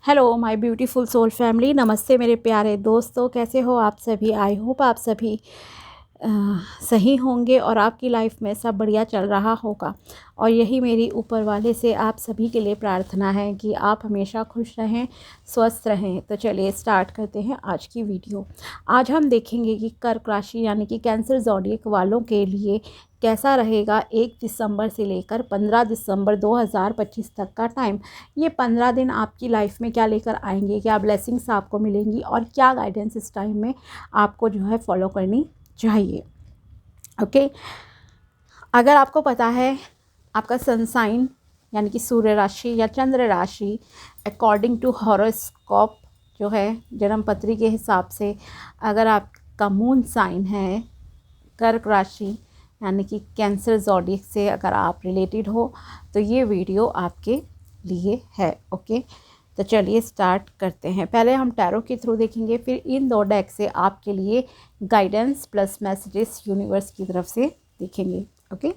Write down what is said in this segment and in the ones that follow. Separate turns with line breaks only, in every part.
Hello my beautiful soul family, नमस्ते मेरे प्यारे दोस्तों। कैसे हो आप सभी? आई होप आप सभी अ, सही होंगे और आपकी लाइफ में सब बढ़िया चल रहा होगा। और यही मेरी ऊपर वाले से आप सभी के लिए प्रार्थना है कि आप हमेशा खुश रहें, स्वस्थ रहें। तो चलिए स्टार्ट करते हैं आज की वीडियो। आज हम देखेंगे कि कर्क राशि यानी कि कैंसर ज़ोडिएक वालों के लिए कैसा रहेगा 1 दिसंबर से लेकर 15 दिसंबर 2025 तक का टाइम। ये 15 दिन आपकी लाइफ में क्या लेकर आएंगे, क्या ब्लेसिंग्स आपको मिलेंगी और क्या गाइडेंस इस टाइम में आपको जो है फॉलो करनी चाहिए। ओके, अगर आपको पता है आपका सन साइन यानी कि सूर्य राशि या चंद्र राशि अकॉर्डिंग टू हॉरोस्कोप जो है जन्म पत्री के हिसाब से, अगर आपका मून साइन है कर्क राशि यानी कि कैंसर ज़ोडिएक से अगर आप रिलेटेड हो तो ये वीडियो आपके लिए है। ओके, तो चलिए स्टार्ट करते हैं। पहले हम टैरो के थ्रू देखेंगे, फिर इन दो डेक से आपके लिए गाइडेंस प्लस मैसेजेस यूनिवर्स की तरफ से देखेंगे। ओके,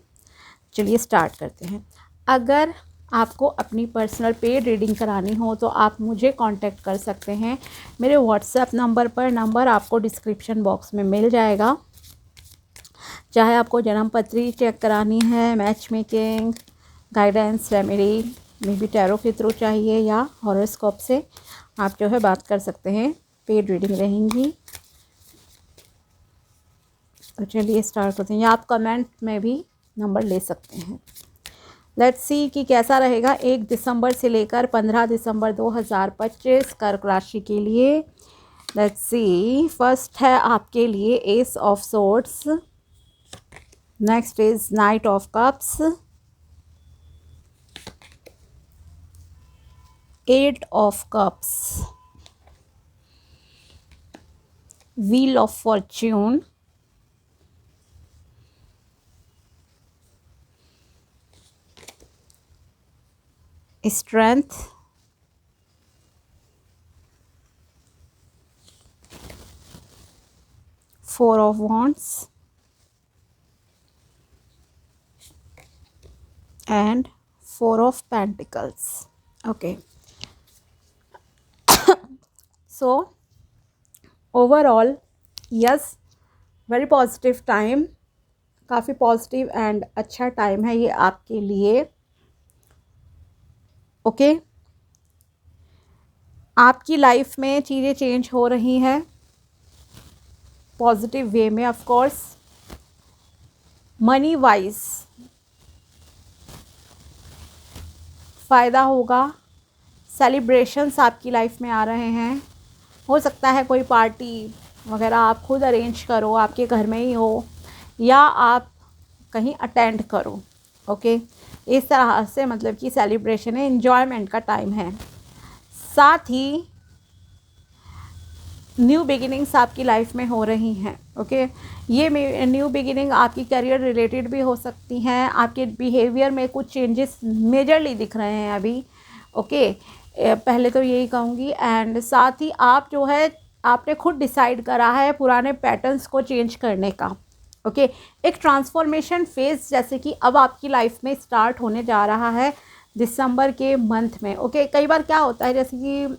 चलिए स्टार्ट करते हैं। अगर आपको अपनी पर्सनल पेड रीडिंग करानी हो तो आप मुझे कांटेक्ट कर सकते हैं मेरे व्हाट्सएप नंबर पर। नंबर आपको डिस्क्रिप्शन बॉक्स में मिल जाएगा। चाहे आपको जन्म पत्री चेक करानी है, match making, guidance, remedy, may be tarot के थ्रू चाहिए या हॉरोस्कोप से, आप जो है बात कर सकते हैं। पेड रीडिंग रहेंगी। तो चलिए स्टार्ट करते हैं, या आप कमेंट में भी नंबर ले सकते हैं। लेट्स सी कि कैसा रहेगा 1 दिसंबर से लेकर 15 दिसंबर 2025 कर्क राशि के लिए। लेट्स सी, फर्स्ट है आपके लिए S of swords, next is night of cups, 8 of cups, wheel of fortune, strength, 4 of wands and 4 of pentacles. Okay, so overall yes, very positive time, काफ़ी पॉजिटिव एंड अच्छा time है ये आपके लिए। Okay, आपकी लाइफ में चीज़ें change हो रही हैं पॉजिटिव वे में। ऑफ कोर्स मनी वाइज फ़ायदा होगा, सेलिब्रेशंस आपकी लाइफ में आ रहे हैं। हो सकता है कोई पार्टी वगैरह आप खुद अरेंज करो, आपके घर में ही हो, या आप कहीं अटेंड करो। ओके, इस तरह से मतलब कि सेलिब्रेशन है, एंजॉयमेंट का टाइम है। साथ ही न्यू बिगिनिंग्स आपकी लाइफ में हो रही हैं। ओके, ये न्यू बिगिनिंग आपकी करियर रिलेटेड भी हो सकती हैं। आपके बिहेवियर में कुछ चेंजेस मेजरली दिख रहे हैं अभी। ओके, पहले तो यही कहूँगी। एंड साथ ही आप जो है आपने खुद डिसाइड करा है पुराने पैटर्न्स को चेंज करने का। ओके, एक ट्रांसफॉर्मेशन फेज़ जैसे कि अब आपकी लाइफ में स्टार्ट होने जा रहा है दिसंबर के मंथ में। ओके, कई बार क्या होता है जैसे कि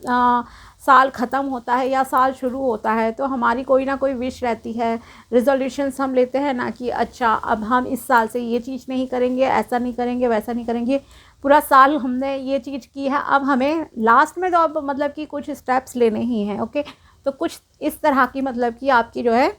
साल ख़त्म होता है या साल शुरू होता है तो हमारी कोई ना कोई विश रहती है, रिजोल्यूशंस हम लेते हैं ना कि अच्छा अब हम इस साल से ये चीज़ नहीं करेंगे, ऐसा नहीं करेंगे, वैसा नहीं करेंगे। पूरा साल हमने ये चीज़ की है, अब हमें लास्ट में तो अब मतलब कि कुछ स्टेप्स लेने ही हैं। ओके, तो कुछ इस तरह की मतलब कि आपकी जो है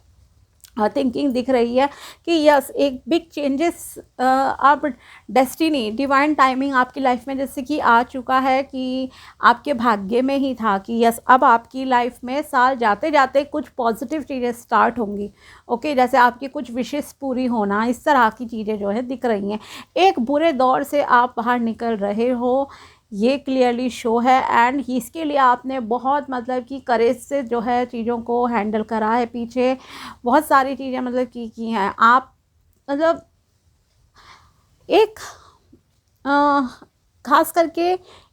थिंकिंग दिख रही है कि यस एक बिग चेंजेस अब डेस्टिनी डिवाइन टाइमिंग आपकी लाइफ में जैसे कि आ चुका है कि आपके भाग्य में ही था कि यस अब आपकी लाइफ में साल जाते जाते कुछ पॉजिटिव चीज़ें स्टार्ट होंगी। ओके, जैसे आपकी कुछ विशेष पूरी होना, इस तरह की चीज़ें जो है दिख रही हैं। एक बुरे दौर से आप बाहर निकल रहे हो, ये क्लियरली शो है। एंड इसके लिए आपने बहुत मतलब कि करेज से जो है चीज़ों को हैंडल करा है, पीछे बहुत सारी चीज़ें मतलब की हैं आप। मतलब एक खास करके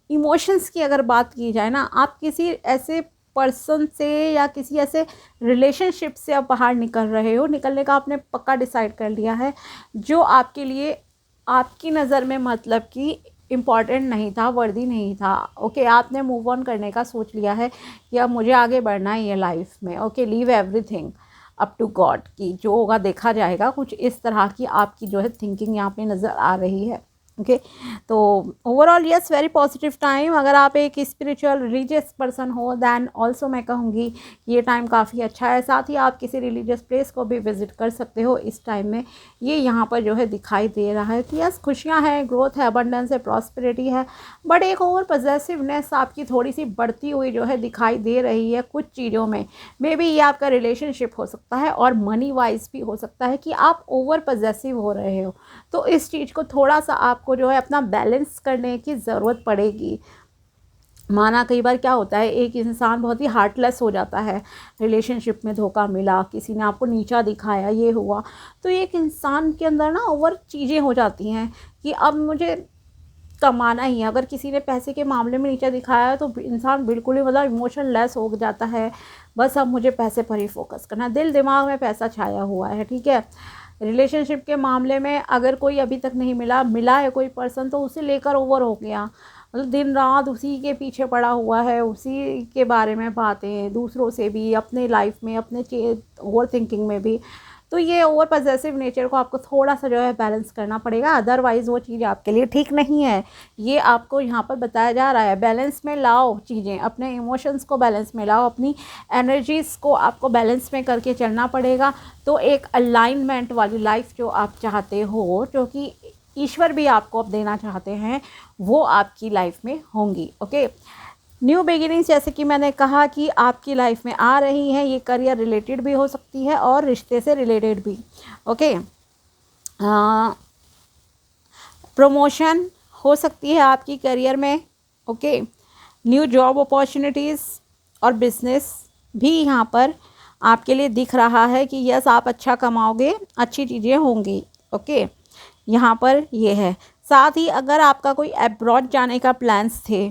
इमोशंस की अगर बात की जाए ना, आप किसी ऐसे पर्सन से या किसी ऐसे रिलेशनशिप से आप बाहर निकल रहे हो, निकलने का आपने पक्का डिसाइड कर लिया है, जो आपके लिए आपकी नज़र में मतलब कि इम्पॉर्टेंट नहीं था, वर्दी नहीं था। ओके, आपने मूव ऑन करने का सोच लिया है कि अब मुझे आगे बढ़ना ही है लाइफ में। Okay, leave everything up to God, की जो होगा देखा जाएगा। कुछ इस तरह की आपकी जो है थिंकिंग यहाँ पे नज़र आ रही है। ओके, तो overall yes, very positive time. अगर आप एक स्पिरिचुअल रिलीजियस पर्सन हो देन ऑल्सो मैं कहूँगी ये टाइम काफ़ी अच्छा है। साथ ही आप किसी रिलीजियस प्लेस को भी विज़िट कर सकते हो इस टाइम में। ये यहाँ पर जो है दिखाई दे रहा है कि यस, खुशियाँ हैं, ग्रोथ है, अबंडेंस है, प्रॉस्पेरिटी है, बट एक ओवर पॉजेसिवनेस आपकी थोड़ी सी बढ़ती हुई जो है दिखाई दे रही है कुछ चीज़ों में। मे बी ये आपका रिलेशनशिप हो सकता है और मनी वाइज भी हो सकता है कि आप ओवर पॉजेसिव हो रहे हो। तो इस चीज़ को थोड़ा सा आपको जो है अपना बैलेंस करने की ज़रूरत पड़ेगी। माना कई बार क्या होता है, एक इंसान बहुत ही हार्टलेस हो जाता है, रिलेशनशिप में धोखा मिला, किसी ने आपको नीचा दिखाया, ये हुआ, तो एक इंसान के अंदर ना ओवर चीज़ें हो जाती हैं कि अब मुझे कमाना ही है। अगर किसी ने पैसे के मामले में नीचा दिखाया है तो इंसान बिल्कुल ही मतलब इमोशन लेस हो जाता है, बस अब मुझे पैसे पर ही फोकस करना है, दिल दिमाग में पैसा छाया हुआ है। ठीक है, रिलेशनशिप के मामले में अगर कोई अभी तक नहीं मिला है कोई पर्सन, तो उसे लेकर ओवर हो गया, मतलब दिन रात उसी के पीछे पड़ा हुआ है, उसी के बारे में बातें, दूसरों से भी, अपने लाइफ में, अपने ओवर थिंकिंग में भी। तो ये ओवर पॉजेसिव नेचर को आपको थोड़ा सा जो है बैलेंस करना पड़ेगा, अदरवाइज़ वो चीज़ आपके लिए ठीक नहीं है। ये आपको यहाँ पर बताया जा रहा है, बैलेंस में लाओ चीज़ें, अपने इमोशंस को बैलेंस में लाओ, अपनी एनर्जीज़ को आपको बैलेंस में करके चलना पड़ेगा। तो एक अलाइनमेंट वाली लाइफ जो आप चाहते हो, जो कि ईश्वर भी आपको अब देना चाहते हैं, वो आपकी लाइफ में होंगी। ओके, न्यू बिगिनिंग्स जैसे कि मैंने कहा कि आपकी लाइफ में आ रही हैं, ये करियर रिलेटेड भी हो सकती है और रिश्ते से रिलेटेड भी। ओके, प्रमोशन हो सकती है आपकी करियर में। ओके, न्यू जॉब अपॉर्चुनिटीज़ और बिजनेस भी यहाँ पर आपके लिए दिख रहा है कि यस, आप अच्छा कमाओगे, अच्छी चीज़ें होंगी। ओके, यहाँ पर ये है। साथ ही अगर आपका कोई अब्रॉड जाने का प्लान्स थे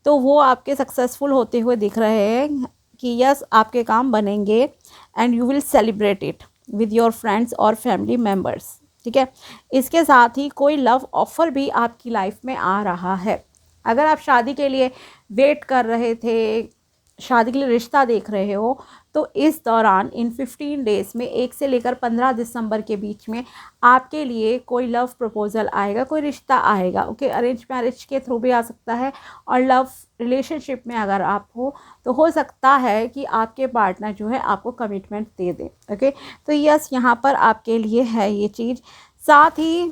तो वो आपके सक्सेसफुल होते हुए दिख रहे हैं कि यस, आपके काम बनेंगे and you will celebrate it with your friends और फैमिली मेम्बर्स। ठीक है, इसके साथ ही कोई लव ऑफ़र भी आपकी लाइफ में आ रहा है। अगर आप शादी के लिए वेट कर रहे थे, शादी के लिए रिश्ता देख रहे हो, तो इस दौरान इन 15 डेज़ में 1 से लेकर 15 दिसंबर के बीच में आपके लिए कोई लव प्रपोज़ल आएगा, कोई रिश्ता आएगा। ओके, अरेंज मैरिज के थ्रू भी आ सकता है, और लव रिलेशनशिप में अगर आप हो तो हो सकता है कि आपके पार्टनर जो है आपको कमिटमेंट दे दें। ओके, तो यस, यहाँ पर आपके लिए है ये चीज़। साथ ही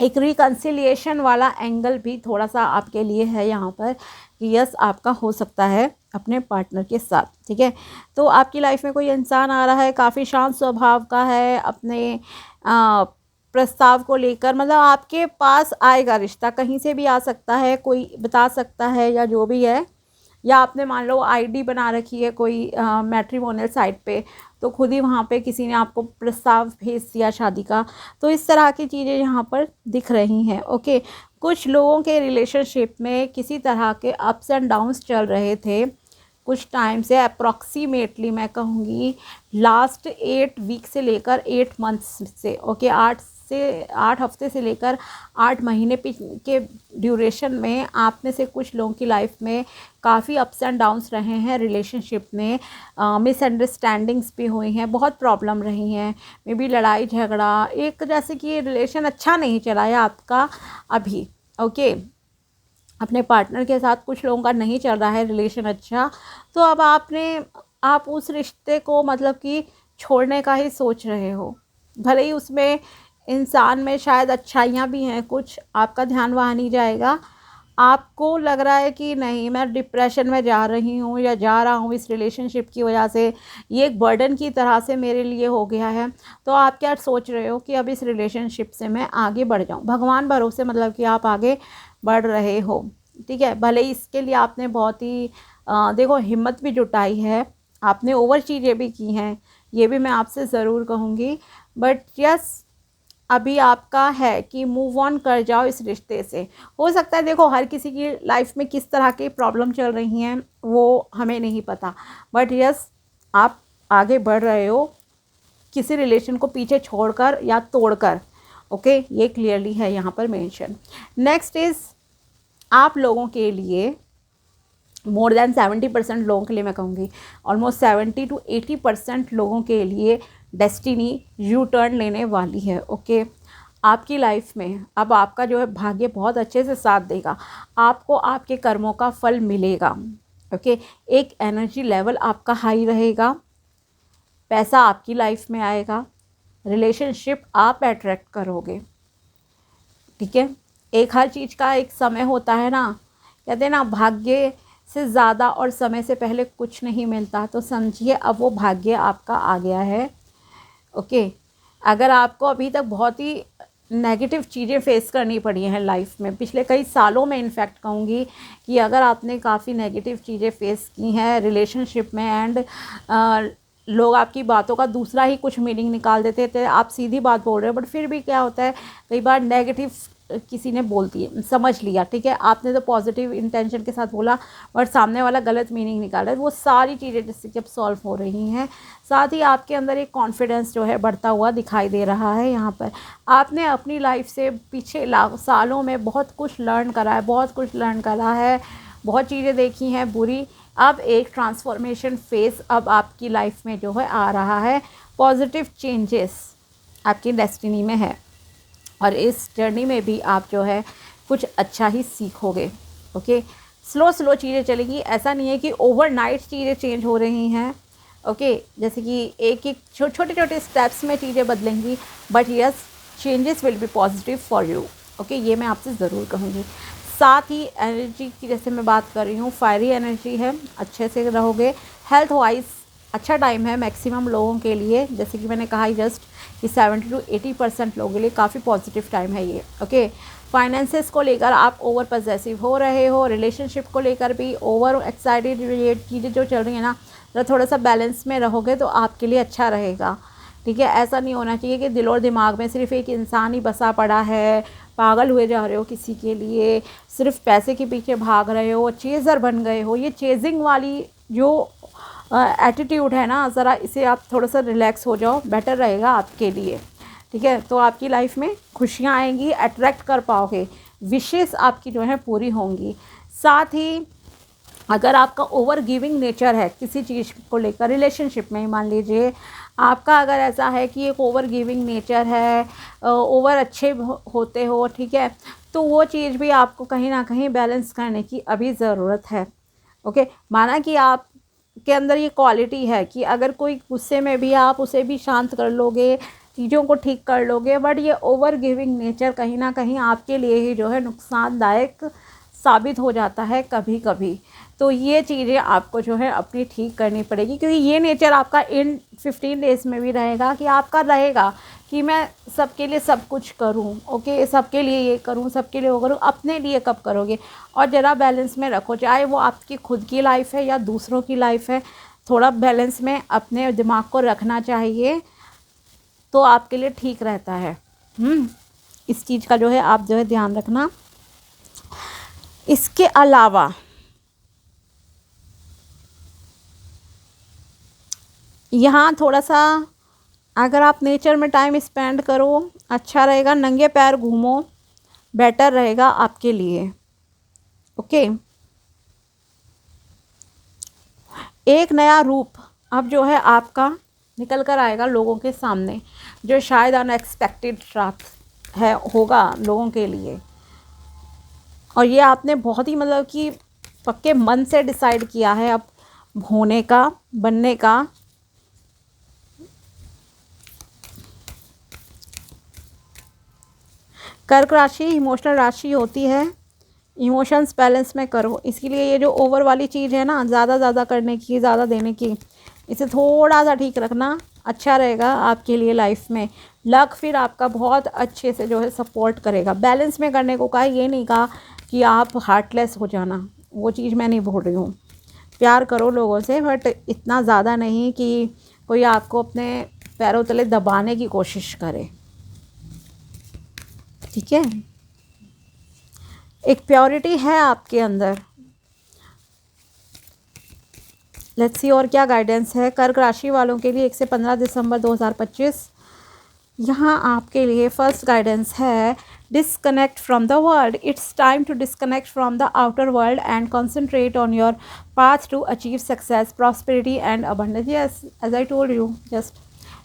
एक रिकन्सिलिएशन वाला एंगल भी थोड़ा सा आपके लिए है यहाँ पर कि यस, आपका हो सकता है अपने पार्टनर के साथ। ठीक है, तो आपकी लाइफ में कोई इंसान आ रहा है, काफ़ी शांत स्वभाव का है, अपने प्रस्ताव को लेकर, मतलब आपके पास आएगा रिश्ता, कहीं से भी आ सकता है, कोई बता सकता है या जो भी है, या आपने मान लो आईडी बना रखी है कोई मैट्रिमोनियल साइट पे, तो खुद ही वहाँ पे किसी ने आपको प्रस्ताव भेज दिया शादी का। तो इस तरह की चीज़ें यहाँ पर दिख रही हैं। ओके, कुछ लोगों के रिलेशनशिप में किसी तरह के अप्स एंड डाउन्स चल रहे थे कुछ टाइम से, अप्रॉक्सीमेटली मैं कहूँगी लास्ट 8 वीक से लेकर 8 मंथ्स से। ओके, 8 हफ्ते से लेकर 8 महीने के ड्यूरेशन में आप में से कुछ लोगों की लाइफ में काफ़ी अप्स एंड डाउन्स रहे हैं रिलेशनशिप में, मिसअंडरस्टैंडिंग्स भी हुई हैं, बहुत प्रॉब्लम रही हैं, मे बी लड़ाई झगड़ा, एक जैसे कि रिलेशन अच्छा नहीं चला है आपका अभी। ओके, अपने पार्टनर के साथ कुछ लोगों का नहीं चल रहा है रिलेशन अच्छा, तो अब आप उस रिश्ते को मतलब कि छोड़ने का ही सोच रहे हो। भले ही उसमें इंसान में शायद अच्छाइयाँ भी हैं कुछ, आपका ध्यान वहाँ नहीं जाएगा, आपको लग रहा है कि नहीं, मैं डिप्रेशन में जा रही हूँ या जा रहा हूँ इस रिलेशनशिप की वजह से, ये एक बर्डन की तरह से मेरे लिए हो गया है। तो आप क्या सोच रहे हो कि अब इस रिलेशनशिप से मैं आगे बढ़ जाऊँ, भगवान भरोसे, मतलब कि आप आगे बढ़ रहे हो। ठीक है, भले ही इसके लिए आपने बहुत ही देखो हिम्मत भी जुटाई है, आपने ओवर चीज़ें भी की हैं, ये भी मैं आपसे ज़रूर कहूँगी, बट यस, अभी आपका है कि मूव ऑन कर जाओ इस रिश्ते से। हो सकता है, देखो हर किसी की लाइफ में किस तरह की प्रॉब्लम चल रही हैं वो हमें नहीं पता, बट यस, आप आगे बढ़ रहे हो किसी रिलेशन को पीछे छोड़कर या तोड़कर। ओके, ये क्लियरली है यहाँ पर मेंशन। नेक्स्ट इज़ आप लोगों के लिए मोर देन 70% लोगों के लिए मैं कहूँगी, ऑलमोस्ट 70 to 80% लोगों के लिए डेस्टिनी यू टर्न लेने वाली है। ओके, आपकी लाइफ में अब आपका जो है भाग्य बहुत अच्छे से साथ देगा, आपको आपके कर्मों का फल मिलेगा। ओके, एक एनर्जी लेवल आपका हाई रहेगा, पैसा आपकी लाइफ में आएगा, रिलेशनशिप आप अट्रैक्ट करोगे। ठीक है, एक हर चीज़ का एक समय होता है ना, कहते हैं ना भाग्य से ज़्यादा और समय से पहले कुछ नहीं मिलता, तो समझिए अब वो भाग्य आपका आ गया है। ओके, अगर आपको अभी तक बहुत ही नेगेटिव चीज़ें फेस करनी पड़ी हैं लाइफ में, पिछले कई सालों में इनफैक्ट कहूँगी कि अगर आपने काफ़ी नेगेटिव चीज़ें फेस की हैं रिलेशनशिप में एंड लोग आपकी बातों का दूसरा ही कुछ मीनिंग निकाल देते थे, आप सीधी बात बोल रहे हो बट फिर भी क्या होता है कई बार नेगेटिव किसी ने बोल दिए, समझ लिया, ठीक है, आपने तो पॉजिटिव इंटेंशन के साथ बोला बट सामने वाला गलत मीनिंग निकाला, वो सारी चीज़ें जिससे जब सॉल्व हो रही हैं, साथ ही आपके अंदर एक कॉन्फिडेंस जो है बढ़ता हुआ दिखाई दे रहा है। यहाँ पर आपने अपनी लाइफ से पीछे सालों में बहुत कुछ लर्न करा है, बहुत कुछ लर्न करा है, बहुत चीज़ें देखी हैं बुरी, अब एक ट्रांसफॉर्मेशन फेज़ अब आपकी लाइफ में जो है आ रहा है, पॉजिटिव चेंजेस आपकी डेस्टिनी में है और इस जर्नी में भी आप जो है कुछ अच्छा ही सीखोगे। ओके, स्लो स्लो चीज़ें चलेगी, ऐसा नहीं है कि ओवरनाइट चीज़ें चेंज हो रही हैं। ओके, जैसे कि एक एक छोटे छोटे स्टेप्स में चीज़ें बदलेंगी, but yes changes will be positive for you. Okay, ये मैं आपसे ज़रूर कहूँगी। साथ ही एनर्जी की जैसे मैं बात कर रही हूँ, फायरी एनर्जी है, अच्छे से रहोगे। हेल्थ वाइज अच्छा टाइम है मैक्सिमम लोगों के लिए, जैसे कि मैंने कहा ही जस्ट कि 70 to 80% लोगों के लिए काफ़ी पॉजिटिव टाइम है ये। ओके, फाइनेंसेस को लेकर आप ओवर पॉजेसिव हो रहे हो, रिलेशनशिप को लेकर भी ओवर एक्साइटेड, ये चीज़ें जो चल रही है ना, तो थोड़ा सा बैलेंस में रहोगे तो आपके लिए अच्छा रहेगा। ठीक है, ऐसा नहीं होना चाहिए कि दिल और दिमाग में सिर्फ एक इंसान ही बसा पड़ा है, पागल हुए जा रहे हो किसी के लिए, सिर्फ पैसे के पीछे भाग रहे हो, चेज़र बन गए हो। ये चेजिंग वाली जो एटीट्यूड है ना, ज़रा इसे आप थोड़ा सा रिलैक्स हो जाओ, बेटर रहेगा आपके लिए। ठीक है, तो आपकी लाइफ में खुशियाँ आएंगी, अट्रैक्ट कर पाओगे, विशेष आपकी जो है पूरी होंगी। साथ ही अगर आपका ओवर गिविंग नेचर है किसी चीज़ को लेकर, रिलेशनशिप में ही मान लीजिए आपका अगर ऐसा है कि एक ओवर गिविंग नेचर है, ओवर अच्छे होते हो, ठीक है, तो वो चीज़ भी आपको कहीं ना कहीं बैलेंस करने की अभी ज़रूरत है। ओके, माना कि आप के अंदर ये क्वालिटी है कि अगर कोई गुस्से में भी आप उसे भी शांत कर लोगे, चीज़ों को ठीक कर लोगे, बट ये ओवर गिविंग नेचर कहीं ना कहीं आपके लिए ही जो है नुकसानदायक साबित हो जाता है कभी कभी। तो ये चीज़ें आपको जो है अपनी ठीक करनी पड़ेगी, क्योंकि ये नेचर आपका इन 15 डेज़ में भी रहेगा कि आपका रहेगा कि मैं सबके लिए सब कुछ करूं। ओके, सबके लिए ये करूं, सबके लिए वो करूं, अपने लिए कब करोगे? और ज़रा बैलेंस में रखो, चाहे वो आपकी खुद की लाइफ है या दूसरों की लाइफ है, थोड़ा बैलेंस में अपने दिमाग को रखना चाहिए, तो आपके लिए ठीक रहता है। इस चीज़ का जो है आप जो है ध्यान रखना। इसके अलावा यहाँ थोड़ा सा अगर आप नेचर में टाइम स्पेंड करो अच्छा रहेगा, नंगे पैर घूमो, बेटर रहेगा आपके लिए। ओके, एक नया रूप अब जो है आपका निकल कर आएगा लोगों के सामने, जो शायद अनएक्सपेक्टेड प्राप्त है होगा लोगों के लिए, और ये आपने बहुत ही मतलब कि पक्के मन से डिसाइड किया है अब होने का, बनने का। कर्क राशि इमोशनल राशि होती है, इमोशंस बैलेंस में करो, इसलिए ये जो ओवर वाली चीज़ है ना, ज़्यादा करने की, ज़्यादा देने की, इसे थोड़ा सा ठीक रखना, अच्छा रहेगा आपके लिए लाइफ में। लक फिर आपका बहुत अच्छे से जो है सपोर्ट करेगा। बैलेंस में करने को कहा, ये नहीं कहा कि आप हार्टलेस हो जाना, वो चीज़ मैं नहीं बोल रही हूँ। प्यार करो लोगों से, बट इतना ज़्यादा नहीं कि कोई आपको अपने पैरों तले दबाने की कोशिश करे। ठीक है, एक प्योरिटी है आपके अंदर। लेट्स सी और क्या गाइडेंस है कर्क राशि वालों के लिए 1 से 15 दिसंबर 2025। यहाँ आपके लिए फर्स्ट गाइडेंस है, disconnect from the world. It's time to disconnect from the outer world and concentrate on your path to achieve success, prosperity and abundance. Yes, as I told you just,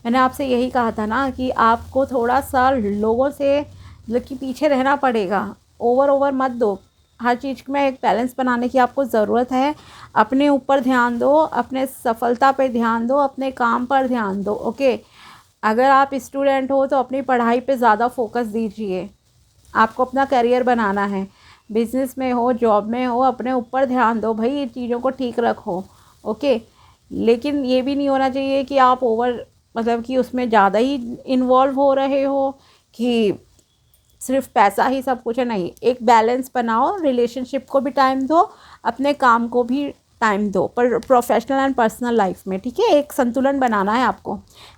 मैंने आपसे यही कहा था ना कि आपको थोड़ा सा लोगों से मतलब कि पीछे रहना पड़ेगा। ओवर मत दो, हर चीज़ में एक बैलेंस बनाने की आपको ज़रूरत है। अपने ऊपर ध्यान दो, अपने सफलता पे ध्यान दो, अपने काम पर ध्यान दो। ओके, अगर आप स्टूडेंट हो तो अपनी पढ़ाई पे ज़्यादा फोकस दीजिए। आपको अपना करियर बनाना है, बिजनेस में हो, जॉब में हो, अपने ऊपर ध्यान दो भाई, ये चीज़ों को ठीक रखो। ओके, लेकिन ये भी नहीं होना चाहिए कि आप ओवर मतलब कि उसमें ज़्यादा ही इन्वॉल्व हो रहे हो कि सिर्फ पैसा ही सब कुछ है। नहीं, एक बैलेंस बनाओ, रिलेशनशिप को भी टाइम दो, अपने काम को भी टाइम दो, पर प्रोफेशनल एंड पर्सनल लाइफ में, ठीक है, एक संतुलन बनाना है आपको।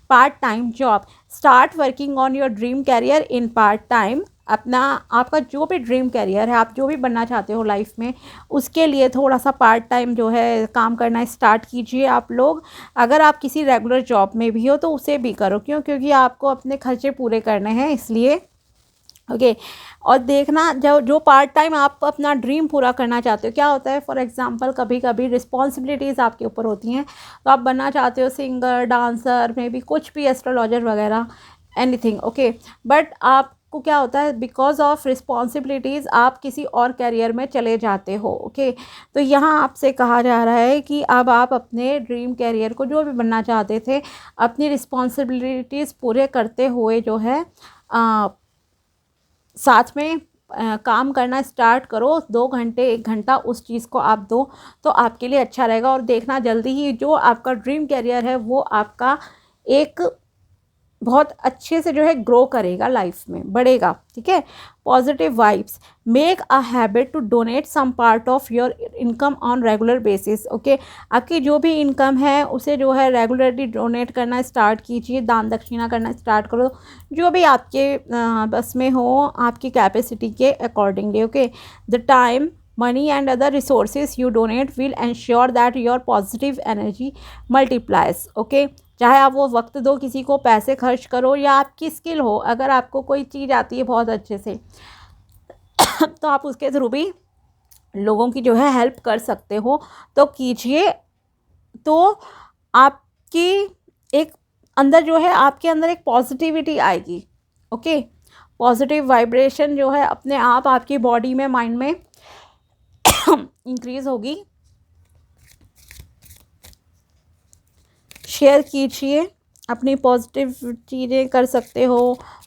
Part time job, start working on your dream career in part time. अपना आपका जो भी ड्रीम कैरियर है, आप जो भी बनना चाहते हो लाइफ में, उसके लिए थोड़ा सा पार्ट टाइम जो है काम करना स्टार्ट कीजिए आप लोग। अगर आप किसी रेगुलर जॉब में भी हो तो उसे भी करो, क्योंकि आपको अपने खर्चे पूरे करने हैं, इसलिए। ओके, और देखना जो पार्ट टाइम आप अपना ड्रीम पूरा करना चाहते हो, क्या होता है, फॉर एग्जांपल कभी कभी रिस्पॉन्सिबिलिटीज़ आपके ऊपर होती हैं, तो आप बनना चाहते हो सिंगर, डांसर, मे बी कुछ भी, एस्ट्रोलॉजर वगैरह, एनीथिंग। ओके, बट आपको क्या होता है, बिकॉज ऑफ रिस्पॉन्सिबिलिटीज़ आप किसी और करियर में चले जाते हो। ओके, तो यहाँ आपसे कहा जा रहा है कि अब आप अपने ड्रीम कैरियर को, जो भी बनना चाहते थे, अपनी रिस्पॉन्सिबिलिटीज़ पूरे करते हुए जो है साथ में काम करना स्टार्ट करो। 2 घंटे 1 घंटा उस चीज़ को आप दो तो आपके लिए अच्छा रहेगा। और देखना जल्दी ही जो आपका ड्रीम कैरियर है वो आपका एक बहुत अच्छे से जो है ग्रो करेगा, लाइफ में बढ़ेगा। ठीक है, positive vibes, make a habit to donate some part of your income on regular basis. Okay, आपकी जो भी इनकम है उसे जो है रेगुलरली डोनेट करना स्टार्ट कीजिए, दान दक्षिणा करना स्टार्ट करो, जो भी आपके बस में हो, आपकी कैपेसिटी के accordingly. Okay, the time, money and other resources you donate will ensure that your positive energy multiplies। okay, चाहे आप वो वक्त दो किसी को, पैसे खर्च करो, या आपकी स्किल हो, अगर आपको कोई चीज़ आती है बहुत अच्छे से तो आप उसके थ्रू भी लोगों की जो है हेल्प कर सकते हो, तो कीजिए। तो आपकी एक अंदर जो है, आपके अंदर एक पॉजिटिविटी आएगी। ओके, पॉजिटिव वाइब्रेशन जो है अपने आप आपकी बॉडी में, माइंड में इंक्रीज होगी। शेयर कीजिए, अपनी पॉजिटिव चीज़ें कर सकते हो।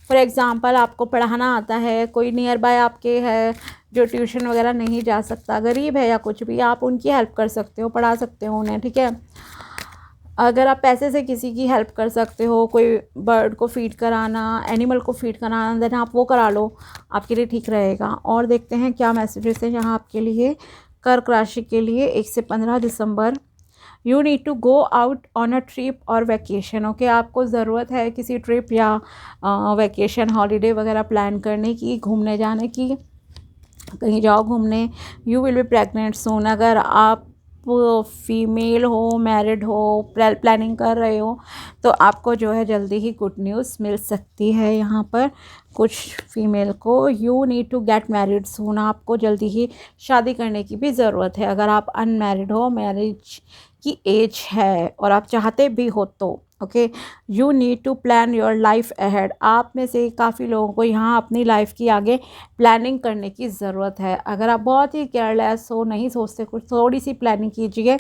फॉर एग्ज़ाम्पल, आपको पढ़ाना आता है, कोई नियर बाय आपके है जो ट्यूशन वगैरह नहीं जा सकता, गरीब है या कुछ भी, आप उनकी हेल्प कर सकते हो, पढ़ा सकते हो उन्हें। ठीक है, अगर आप पैसे से किसी की हेल्प कर सकते हो, कोई बर्ड को फीड कराना, एनिमल को फीड कराना, देन आप वो करा लो, आपके लिए ठीक रहेगा। और देखते हैं क्या मैसेजेस हैं यहाँ आपके लिए, कर्क राशि के लिए 1 से 15 दिसंबर। You need to go out on a trip और वैकेशन। ओके, आपको ज़रूरत है किसी ट्रिप या वैकेशन, हॉलीडे वगैरह प्लान करने की, घूमने जाने की, कहीं जाओ घूमने। यू विल बी प्रेग्नेंट सून, अगर आप फीमेल हो, मैरिड हो, प्लानिंग कर रहे हो, तो आपको जो है जल्दी ही गुड न्यूज़ मिल सकती है। यहाँ पर कुछ फीमेल को, you need to get married soon, आपको जल्दी ही शादी करने की भी ज़रूरत है। अगर आप अनमैरिड हो, मैरिज की एज है और आप चाहते भी हो तो okay, you need to plan your life ahead. आप में से काफ़ी लोगों को यहाँ अपनी लाइफ की आगे प्लानिंग करने की ज़रूरत है। अगर आप बहुत ही केयरलेस हो, नहीं सोचते कुछ, थोड़ी सी प्लानिंग कीजिए।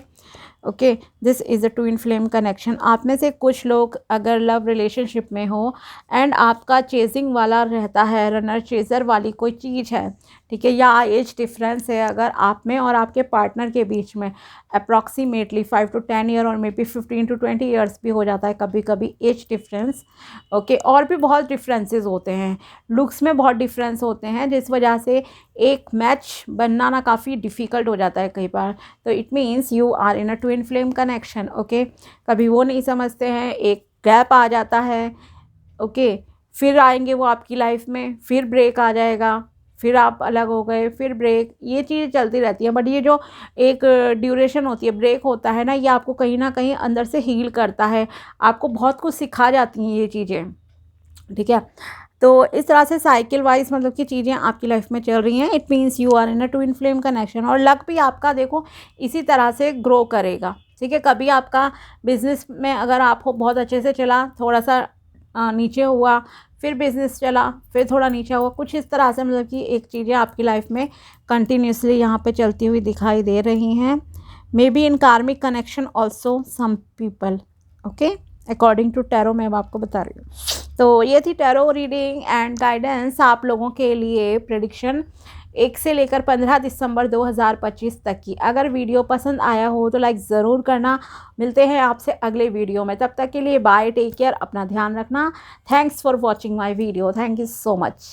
Okay, this is a twin flame connection. आप में से कुछ लोग अगर लव रिलेशनशिप में हो एंड आपका चेजिंग वाला रहता है, रनर चेजर वाली कोई चीज़ है, ठीक है, या एज डिफरेंस है अगर आप में और आपके पार्टनर के बीच में, अप्रॉक्सीमेटली 5 to 10 ईयर और मे बी 15 to 20 ईयर्स भी हो जाता है कभी कभी एज डिफरेंस। ओके, और भी बहुत डिफरेंसेस होते हैं, लुक्स में बहुत डिफरेंस होते हैं, जिस वजह से एक मैच बनना ना काफ़ी डिफ़िकल्ट हो जाता है कई बार। तो it means you are in a twin flame connection. Okay, कभी वो नहीं समझते हैं, एक गैप आ जाता है। ओके, फिर आएंगे वो आपकी लाइफ में, फिर ब्रेक आ जाएगा, फिर आप अलग हो गए, फिर ब्रेक, ये चीज़ चलती रहती है। बट ये जो एक ड्यूरेशन होती है, ब्रेक होता है ना, ये आपको कहीं ना कहीं अंदर से हील करता है, आपको बहुत कुछ सिखा जाती हैं ये चीज़ें। ठीक है। तो इस तरह से साइकिल वाइज मतलब कि चीज़ें आपकी लाइफ में चल रही हैं। It means you are in a twin flame connection, और लक भी आपका देखो इसी तरह से ग्रो करेगा। ठीक है, कभी आपका बिजनेस में अगर आप हो बहुत अच्छे से चला, थोड़ा सा नीचे हुआ, फिर बिजनेस चला, फिर थोड़ा नीचे हुआ, कुछ इस तरह से मतलब कि एक चीज़ें आपकी लाइफ में कंटिन्यूसली यहाँ पे चलती हुई दिखाई दे रही हैं। मे be in karmic connection also some people, okay, according to tarot मैं अब आपको बता रही हूँ। तो ये थी टैरो रीडिंग एंड गाइडेंस आप लोगों के लिए, प्रेडिक्शन 1 से लेकर 15 दिसंबर 2025 तक की। अगर वीडियो पसंद आया हो तो लाइक ज़रूर करना। मिलते हैं आपसे अगले वीडियो में, तब तक के लिए बाय, टेक केयर, अपना ध्यान रखना। Thanks for watching my video, thank you so much.